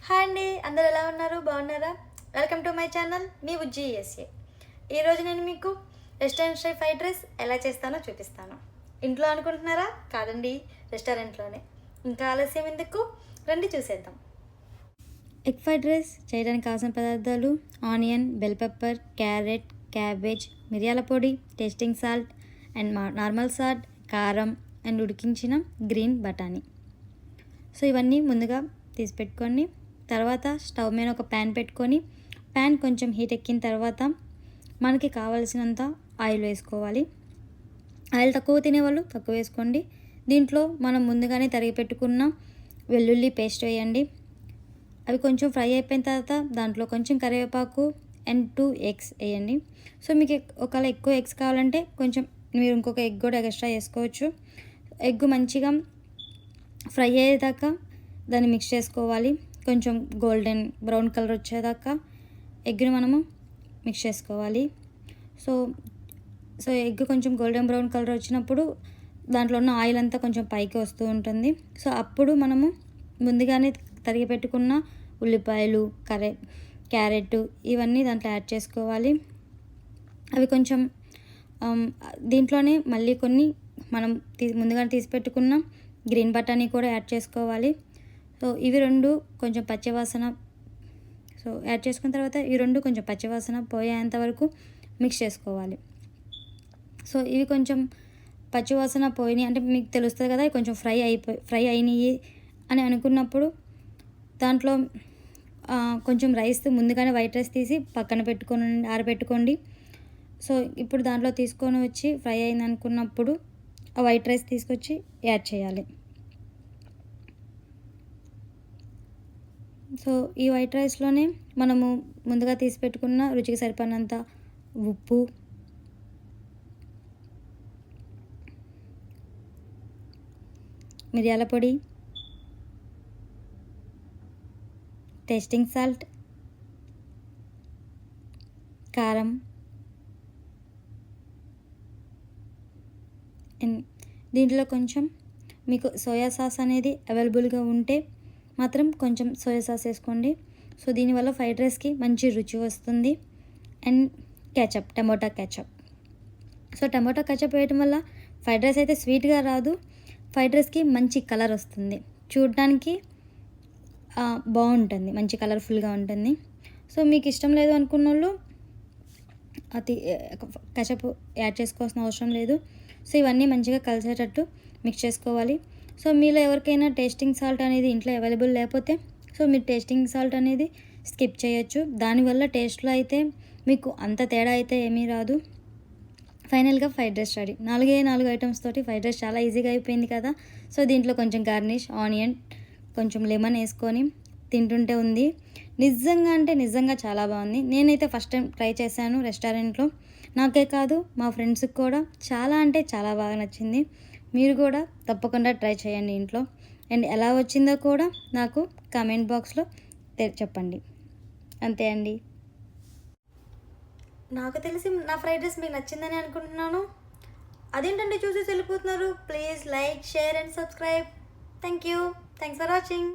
Hi అండి, అందరు ఎలా ఉన్నారు? బాగున్నారా? వెల్కమ్ టు మై ఛానల్ మీ బుజ్జి ఎస్ఏ. ఈరోజు నేను మీకు రెస్టారెంట్ స్టైల్ ఫ్రైడ్ రైస్ ఎలా చేస్తానో చూపిస్తాను. ఇంట్లో అనుకుంటున్నారా? కాదండి, రెస్టారెంట్లోనే. ఇంకా ఆలస్యం ఎందుకు, రండి చూసేద్దాం. ఎగ్ ఫ్రైడ్ రైస్ చేయడానికి కావాల్సిన పదార్థాలు: onion, bell pepper, carrot, cabbage, మిరియాల పొడి, tasting salt and normal salt, కారం అండ్ ఉడికించిన గ్రీన్ బఠానీ. సో ఇవన్నీ ముందుగా తీసి పెట్టుకొని, తర్వాత స్టవ్ మీద ఒక ప్యాన్ పెట్టుకొని, ప్యాన్ కొంచెం హీట్ ఎక్కిన తర్వాత మనకి కావాల్సినంత ఆయిల్ వేసుకోవాలి. ఆయిల్ తక్కువ తినేవాళ్ళు తక్కువ వేసుకోండి. దీంట్లో మనం ముందుగానే తరిగి పెట్టుకున్న వెల్లుల్లి పేస్ట్ వేయండి. అవి కొంచెం ఫ్రై అయిపోయిన తర్వాత దాంట్లో కొంచెం కరివేపాకు అండ్ 2 ఎగ్స్ వేయండి. సో మీకు ఒకవేళ ఎక్కువ ఎగ్స్ కావాలంటే కొంచెం మీరు ఇంకొక ఎగ్ కూడా ఎక్స్ట్రా వేసుకోవచ్చు. ఎగ్ మంచిగా ఫ్రై అయ్యేదాకా దాన్ని మిక్స్ చేసుకోవాలి. కొంచెం గోల్డెన్ బ్రౌన్ కలర్ వచ్చేదాకా ఎగ్ని మనము మిక్స్ చేసుకోవాలి. సో ఎగ్ కొంచెం గోల్డెన్ బ్రౌన్ కలర్ వచ్చినప్పుడు దాంట్లో ఉన్న ఆయిల్ అంతా కొంచెం పైకి వస్తూ ఉంటుంది. సో అప్పుడు మనము ముందుగానే తరిగి పెట్టుకున్న ఉల్లిపాయలు, క్యారెట్ ఇవన్నీ దాంట్లో యాడ్ చేసుకోవాలి. అవి కొంచెం దీంట్లోనే మళ్ళీ కొన్ని మనం ముందుగానే తీసి పెట్టుకున్న గ్రీన్ బఠానీ కూడా యాడ్ చేసుకోవాలి. సో ఇవి రెండు కొంచెం పచ్చివాసన యాడ్ చేసుకున్న తర్వాత ఈ రెండు కొంచెం పచ్చివాసన పోయేంత వరకు మిక్స్ చేసుకోవాలి. సో ఇవి కొంచెం పచ్చివాసన పోయినాయి అంటే మీకు తెలుస్తుంది కదా, కొంచెం ఫ్రై అయినాయి అని అనుకున్నప్పుడు దాంట్లో కొంచెం రైస్ ముందుగానే వైట్ రైస్ తీసి పక్కన ఆరబెట్టుకోండి. సో ఇప్పుడు దాంట్లో తీసుకొని వచ్చి ఫ్రై అయింది అనుకున్నప్పుడు ఆ వైట్ రైస్ తీసుకొచ్చి యాడ్ చేయాలి. సో ఈ వైట్ రైస్లోనే మనము ముందుగా తీసి పెట్టుకున్న రుచికి సరిపడినంత ఉప్పు, మిరియాల పొడి, టేస్టింగ్ సాల్ట్, కారం అండ్ దీంట్లో కొంచెం మీకు సోయా సాస్ అనేది అవైలబుల్గా ఉంటే మాత్రం కొంచెం సోయా సాస్ వేసుకోండి. సో దీనివల్ల ఫ్రైడ్ రైస్కి మంచి రుచి వస్తుంది. And ketchup, tomato ketchup. So tomato ketchup వేయడం వల్ల ఫ్రైడ్ రైస్ అయితే స్వీట్గా రాదు, ఫ్రైడ్ రైస్కి మంచి కలర్ వస్తుంది, చూడటానికి బాగుంటుంది, మంచి కలర్ఫుల్గా ఉంటుంది. సో మీకు ఇష్టం లేదు అనుకున్న వాళ్ళు అది కేచప్ యాడ్ చేసుకోవాల్సిన అవసరం లేదు. సో ఇవన్నీ మంచిగా కలిసేటట్టు మిక్స్ చేసుకోవాలి. సో మీలో ఎవరికైనా టేస్టింగ్ సాల్ట్ అనేది ఇంట్లో అవైలబుల్ లేకపోతే సో మీరు టేస్టింగ్ సాల్ట్ అనేది స్కిప్ చేయొచ్చు. దానివల్ల టేస్ట్లో అయితే మీకు అంత తేడా అయితే ఏమీ రాదు. ఫైనల్గా ఫ్రైడ్ రైస్ రెడీ. 4 ఐటమ్స్ తోటి ఫ్రైడ్ రైస్ చాలా ఈజీగా అయిపోయింది కదా. సో దీంట్లో కొంచెం గార్నిష్, ఆనియన్, కొంచెం లెమన్ వేసుకొని తింటుంటే ఉంది నిజంగా అంటే నిజంగా చాలా బాగుంది. నేనైతే ఫస్ట్ టైం ట్రై చేశాను రెస్టారెంట్లో. నాకే కాదు మా ఫ్రెండ్స్కి కూడా చాలా అంటే చాలా బాగా నచ్చింది. మీరు కూడా తప్పకుండా ట్రై చేయండి ఇంట్లో. అండ్ ఎలా వచ్చిందో కూడా నాకు కామెంట్ బాక్స్లో చెప్పండి. అంతే అండి. నాకు తెలిసి నా ఫ్రైడ్ రైస్ మీకు నచ్చిందని అనుకుంటున్నాను. అదేంటంటే చూసి వెళ్ళిపోతున్నారు. Please like, share and subscribe. Thanks for watching.